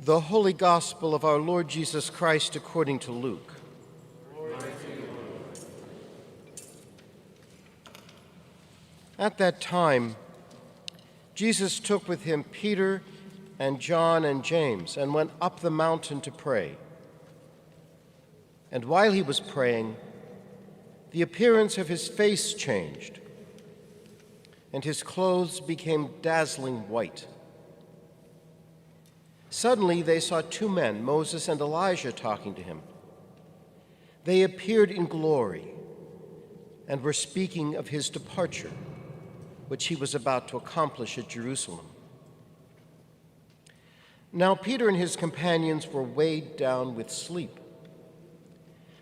The Holy Gospel of our Lord Jesus Christ according to Luke. Glory to you, Lord. At that time, Jesus took with him Peter and John and James and went up the mountain to pray. And while he was praying, the appearance of his face changed, and his clothes became dazzling white. Suddenly they saw two men, Moses and Elijah, talking to him. They appeared in glory and were speaking of his departure, which he was about to accomplish at Jerusalem. Now Peter and his companions were weighed down with sleep.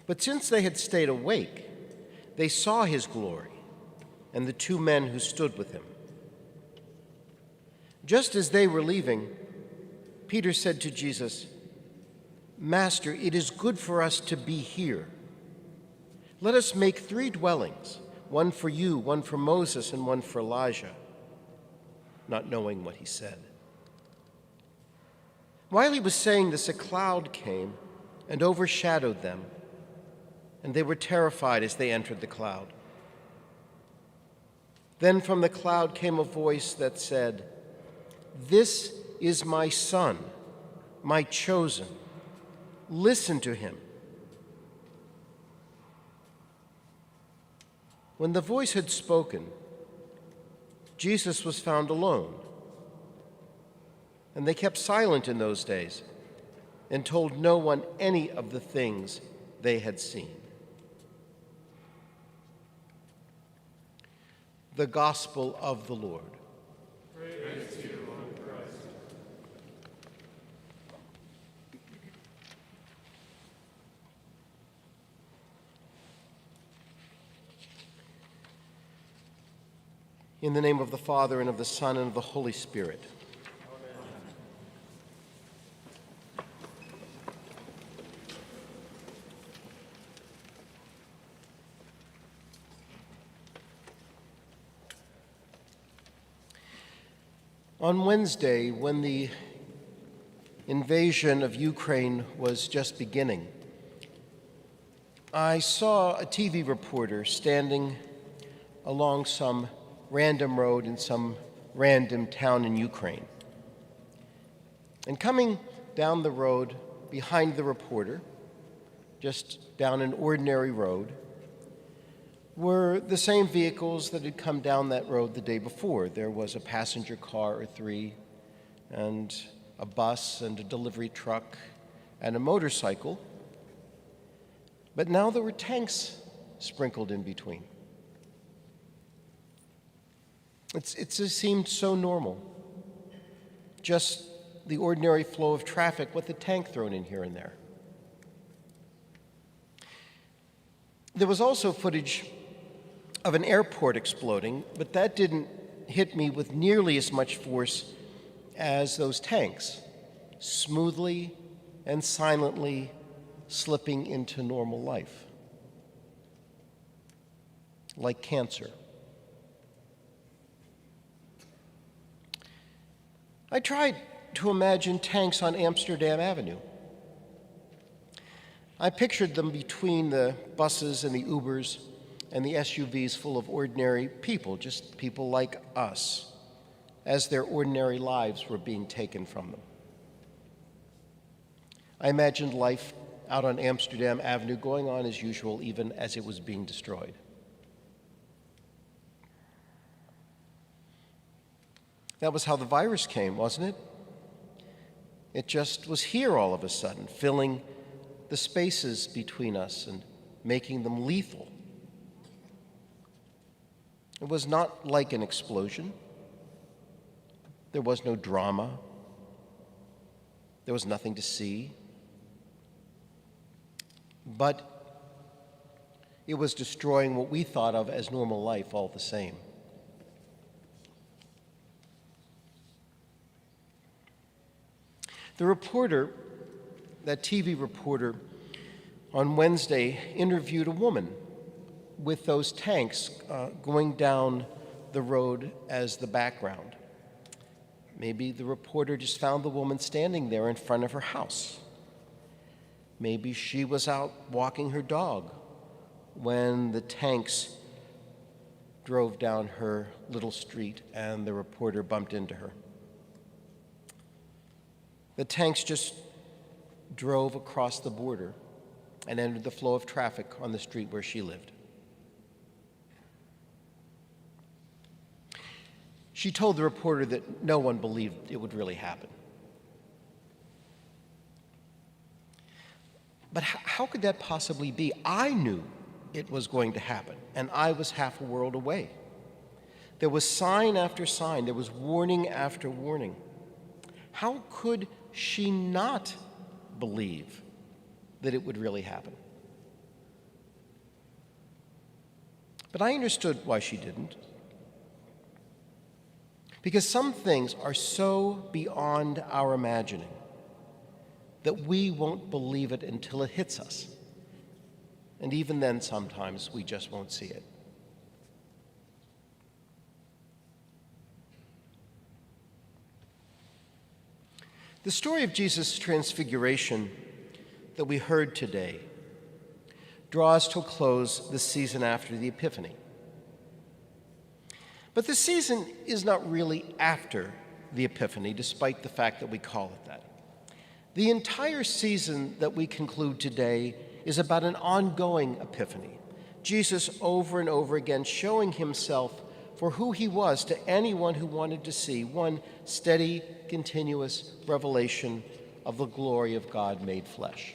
But since they had stayed awake, they saw his glory and the two men who stood with him. Just as they were leaving, Peter said to Jesus, "Master, it is good for us to be here. Let us make 3 dwellings, one for you, one for Moses, and one for Elijah," not knowing what he said. While he was saying this, a cloud came and overshadowed them, and they were terrified as they entered the cloud. Then from the cloud came a voice that said, "This is my Son, my chosen. Listen to him." When the voice had spoken, Jesus was found alone. And they kept silent in those days and told no one any of the things they had seen. The Gospel of the Lord. Praise to you, Lord Christ. In the name of the Father, and of the Son, and of the Holy Spirit. On Wednesday, when the invasion of Ukraine was just beginning, I saw a TV reporter standing along some random road in some random town in Ukraine. And coming down the road behind the reporter, just down an ordinary road, were the same vehicles that had come down that road the day before. There was a passenger car or 3, and a bus and a delivery truck and a motorcycle. But now there were tanks sprinkled in between. It just seemed so normal. Just the ordinary flow of traffic with a tank thrown in here and there. There was also footage of an airport exploding, but that didn't hit me with nearly as much force as those tanks, smoothly and silently slipping into normal life, like cancer. I tried to imagine tanks on Amsterdam Avenue. I pictured them between the buses and the Ubers and the SUVs full of ordinary people, just people like us, as their ordinary lives were being taken from them. I imagined life out on Amsterdam Avenue going on as usual, even as it was being destroyed. That was how the virus came, wasn't it? It just was here all of a sudden, filling the spaces between us and making them lethal. It was not like an explosion. There was no drama. There was nothing to see. But it was destroying what we thought of as normal life all the same. The reporter, that TV reporter, on Wednesday interviewed a woman with those tanks going down the road as the background. Maybe the reporter just found the woman standing there in front of her house. Maybe she was out walking her dog when the tanks drove down her little street and the reporter bumped into her. The tanks just drove across the border and entered the flow of traffic on the street where she lived. She told the reporter that no one believed it would really happen. But how could that possibly be? I knew it was going to happen, and I was half a world away. There was sign after sign. There was warning after warning. How could she not believe that it would really happen? But I understood why she didn't. Because some things are so beyond our imagining that we won't believe it until it hits us. And even then, sometimes we just won't see it. The story of Jesus' transfiguration that we heard today draws to a close the season after the Epiphany. But the season is not really after the Epiphany, despite the fact that we call it that. The entire season that we conclude today is about an ongoing Epiphany. Jesus over and over again showing himself for who he was to anyone who wanted to see one steady, continuous revelation of the glory of God made flesh.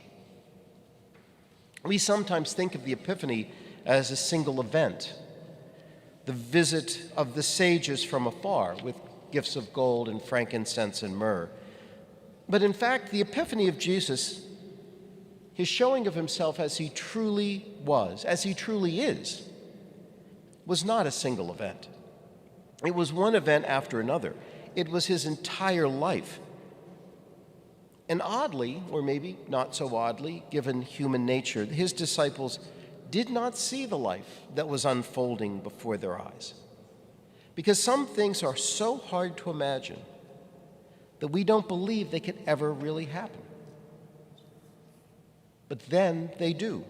We sometimes think of the Epiphany as a single event, the visit of the sages from afar with gifts of gold and frankincense and myrrh. But in fact, the Epiphany of Jesus, his showing of himself as he truly was, as he truly is, was not a single event. It was one event after another. It was his entire life. And oddly, or maybe not so oddly, given human nature, his disciples did not see the life that was unfolding before their eyes. Because some things are so hard to imagine that we don't believe they could ever really happen. But then they do.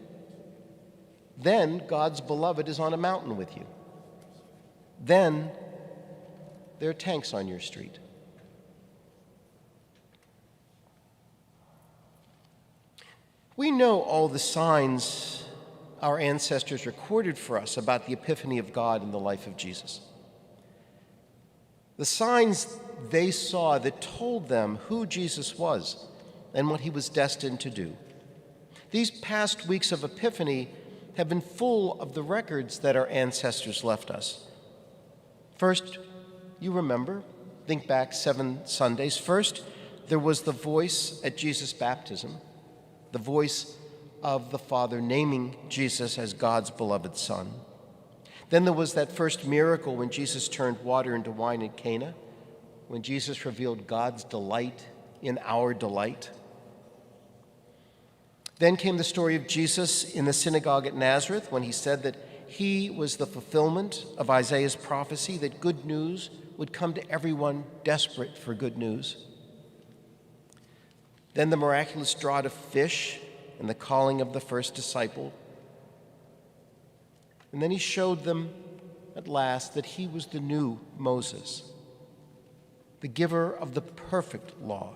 Then God's beloved is on a mountain with you. Then there are tanks on your street. We know all the signs our ancestors recorded for us about the epiphany of God in the life of Jesus. The signs they saw that told them who Jesus was and what he was destined to do. These past weeks of Epiphany have been full of the records that our ancestors left us. First, you remember, think back 7 Sundays. First, there was the voice at Jesus' baptism, the voice of the Father naming Jesus as God's beloved Son. Then there was that first miracle when Jesus turned water into wine at Cana, when Jesus revealed God's delight in our delight. Then came the story of Jesus in the synagogue at Nazareth when he said that he was the fulfillment of Isaiah's prophecy that good news would come to everyone desperate for good news. Then the miraculous draught of fish and the calling of the first disciple. And then he showed them at last that he was the new Moses, the giver of the perfect law.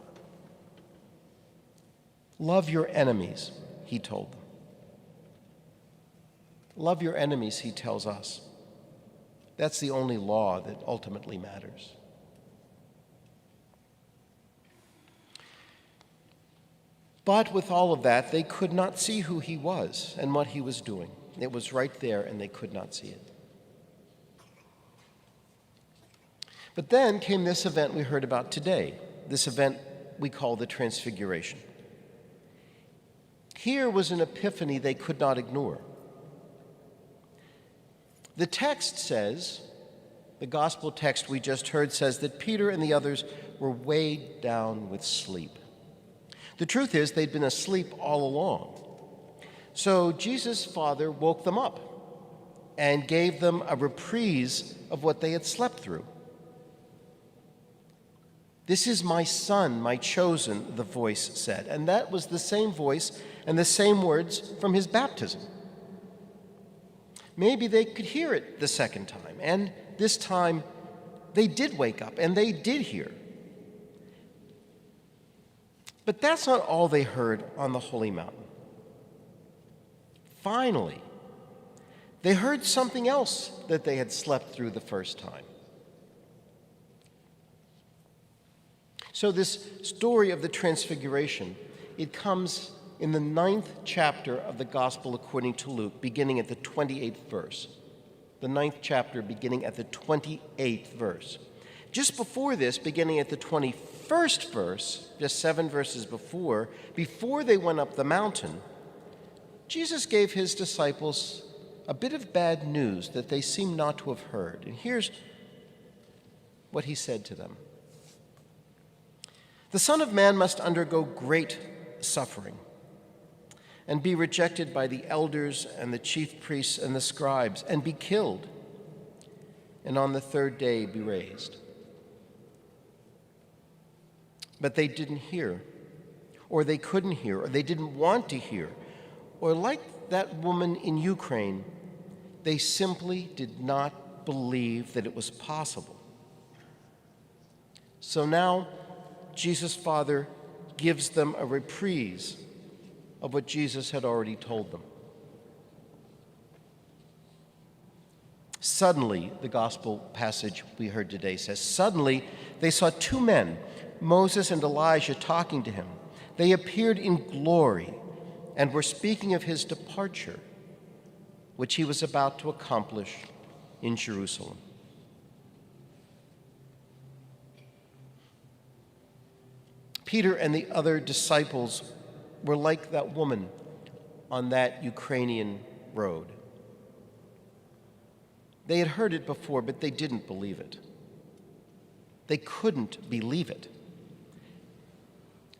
Love your enemies, he told them. Love your enemies, he tells us. That's the only law that ultimately matters. But with all of that, they could not see who he was and what he was doing. It was right there, and they could not see it. But then came this event we heard about today, this event we call the Transfiguration. Here was an epiphany they could not ignore. The text says, the gospel text we just heard says that Peter and the others were weighed down with sleep. The truth is, they'd been asleep all along. So Jesus' Father woke them up and gave them a reprise of what they had slept through. "This is my son, my chosen," the voice said. And that was the same voice and the same words from his baptism. Maybe they could hear it the second time, and this time they did wake up and they did hear. But that's not all they heard on the holy mountain. Finally, they heard something else that they had slept through the first time. So this story of the Transfiguration, it comes in the 9th chapter of the Gospel according to Luke, beginning at the 28th verse. The 9th chapter, beginning at the 28th verse. Just before this, beginning at the 21st verse, just 7 verses before they went up the mountain, Jesus gave his disciples a bit of bad news that they seem not to have heard. And here's what he said to them. "The Son of Man must undergo great suffering and be rejected by the elders and the chief priests and the scribes and be killed, and on the third day be raised." But they didn't hear, or they couldn't hear, or they didn't want to hear, or like that woman in Ukraine, they simply did not believe that it was possible. So now, Jesus' Father gives them a reprise of what Jesus had already told them. Suddenly, the gospel passage we heard today says, suddenly they saw two men, Moses and Elijah, talking to him. They appeared in glory and were speaking of his departure, which he was about to accomplish in Jerusalem. Peter and the other disciples were like that woman on that Ukrainian road. They had heard it before, but they didn't believe it. They couldn't believe it.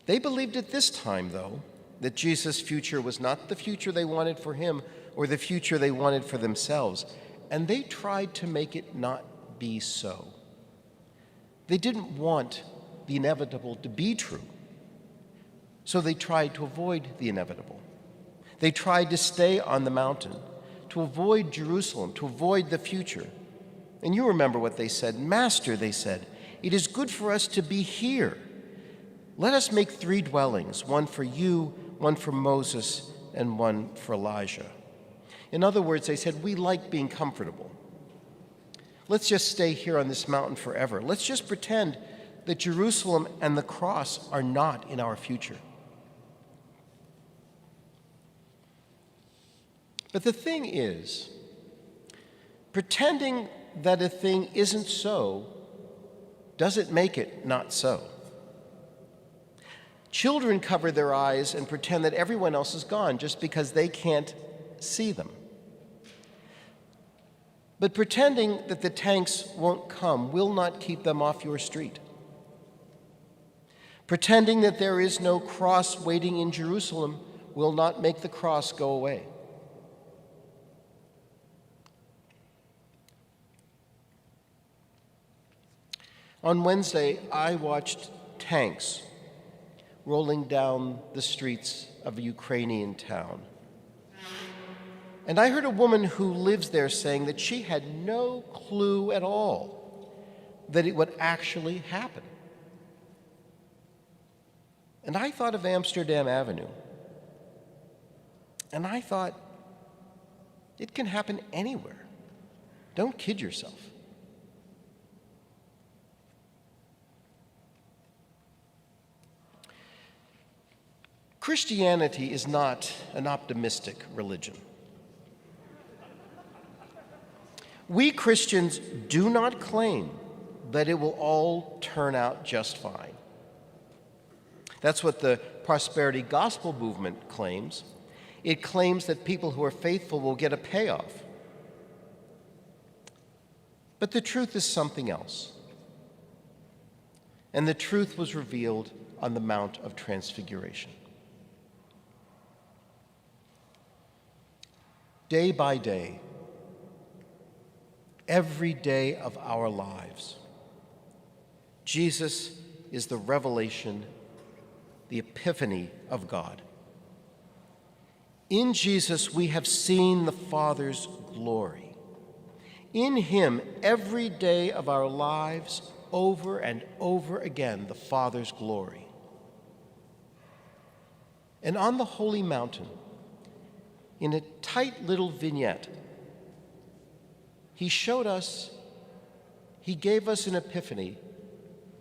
They believed it this time, though, that Jesus' future was not the future they wanted for him or the future they wanted for themselves, and they tried to make it not be so. They didn't want the inevitable to be true, so they tried to avoid the inevitable. They tried to stay on the mountain, to avoid Jerusalem, to avoid the future. And you remember what they said. "Master," they said, "it is good for us to be here. Let us make 3 dwellings, one for you, one for Moses, and one for Elijah." In other words, they said, we like being comfortable. Let's just stay here on this mountain forever. Let's just pretend that Jerusalem and the cross are not in our future. But the thing is, pretending that a thing isn't so doesn't make it not so. Children cover their eyes and pretend that everyone else is gone just because they can't see them. But pretending that the tanks won't come will not keep them off your street. Pretending that there is no cross waiting in Jerusalem will not make the cross go away. On Wednesday, I watched tanks rolling down the streets of a Ukrainian town. And I heard a woman who lives there saying that she had no clue at all that it would actually happen. And I thought of Amsterdam Avenue. And I thought, it can happen anywhere. Don't kid yourself. Christianity is not an optimistic religion. We Christians do not claim that it will all turn out just fine. That's what the prosperity gospel movement claims. It claims that people who are faithful will get a payoff. But the truth is something else. And the truth was revealed on the Mount of Transfiguration. Day by day, every day of our lives, Jesus is the revelation, the epiphany of God. In Jesus, we have seen the Father's glory. In him, every day of our lives, over and over again, the Father's glory. And on the holy mountain, in a tight little vignette, he showed us, he gave us an epiphany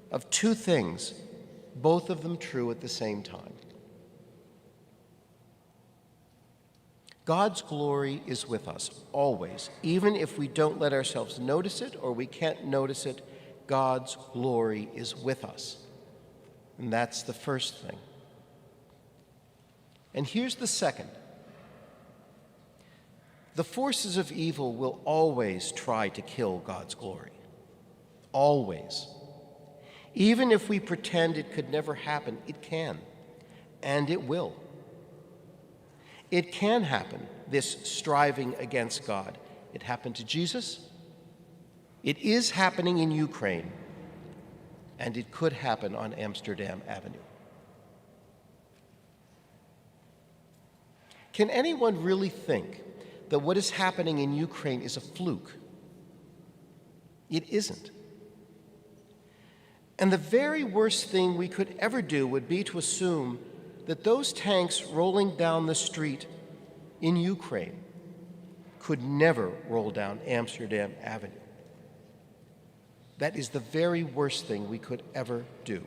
of two things, both of them true at the same time. God's glory is with us always, even if we don't let ourselves notice it or we can't notice it. God's glory is with us. And that's the first thing. And here's the second. The forces of evil will always try to kill God's glory. Always. Even if we pretend it could never happen, it can, and it will. It can happen, this striving against God. It happened to Jesus. It is happening in Ukraine, and it could happen on Amsterdam Avenue. Can anyone really think that what is happening in Ukraine is a fluke? It isn't. And the very worst thing we could ever do would be to assume that those tanks rolling down the street in Ukraine could never roll down Amsterdam Avenue. That is the very worst thing we could ever do.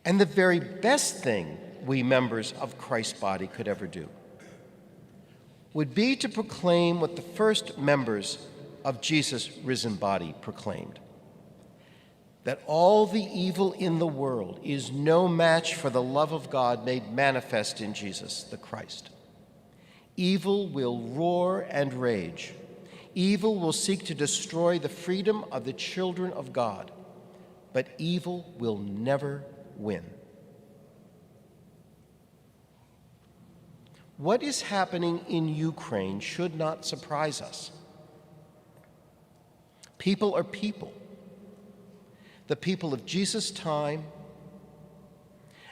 And the very best thing we members of Christ's body could ever do would be to proclaim what the first members of Jesus' risen body proclaimed, that all the evil in the world is no match for the love of God made manifest in Jesus the Christ. Evil will roar and rage. Evil will seek to destroy the freedom of the children of God, but evil will never win. What is happening in Ukraine should not surprise us. People are people. The people of Jesus' time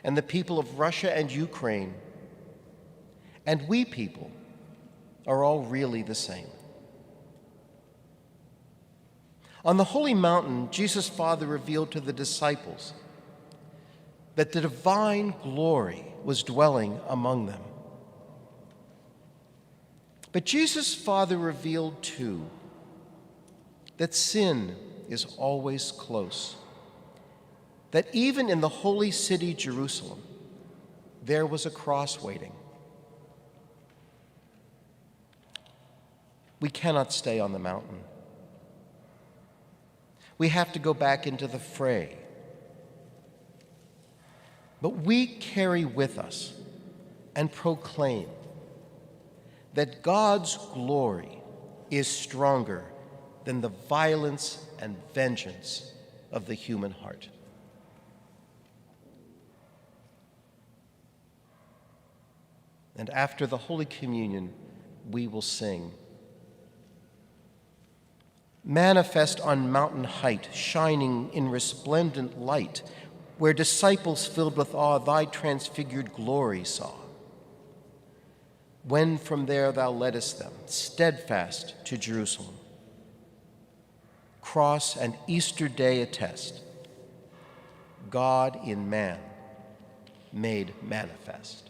and the people of Russia and Ukraine, and we people are all really the same. On the holy mountain, Jesus' Father revealed to the disciples that the divine glory was dwelling among them. But Jesus' Father revealed too that sin is always close, that even in the holy city Jerusalem, there was a cross waiting. We cannot stay on the mountain. We have to go back into the fray. But we carry with us and proclaim that God's glory is stronger than the violence and vengeance of the human heart. And after the Holy Communion, we will sing, "Manifest on mountain height, shining in resplendent light, where disciples filled with awe thy transfigured glory saw. When from there thou leddest them, steadfast to Jerusalem. Cross and Easter day attest, God in man made manifest."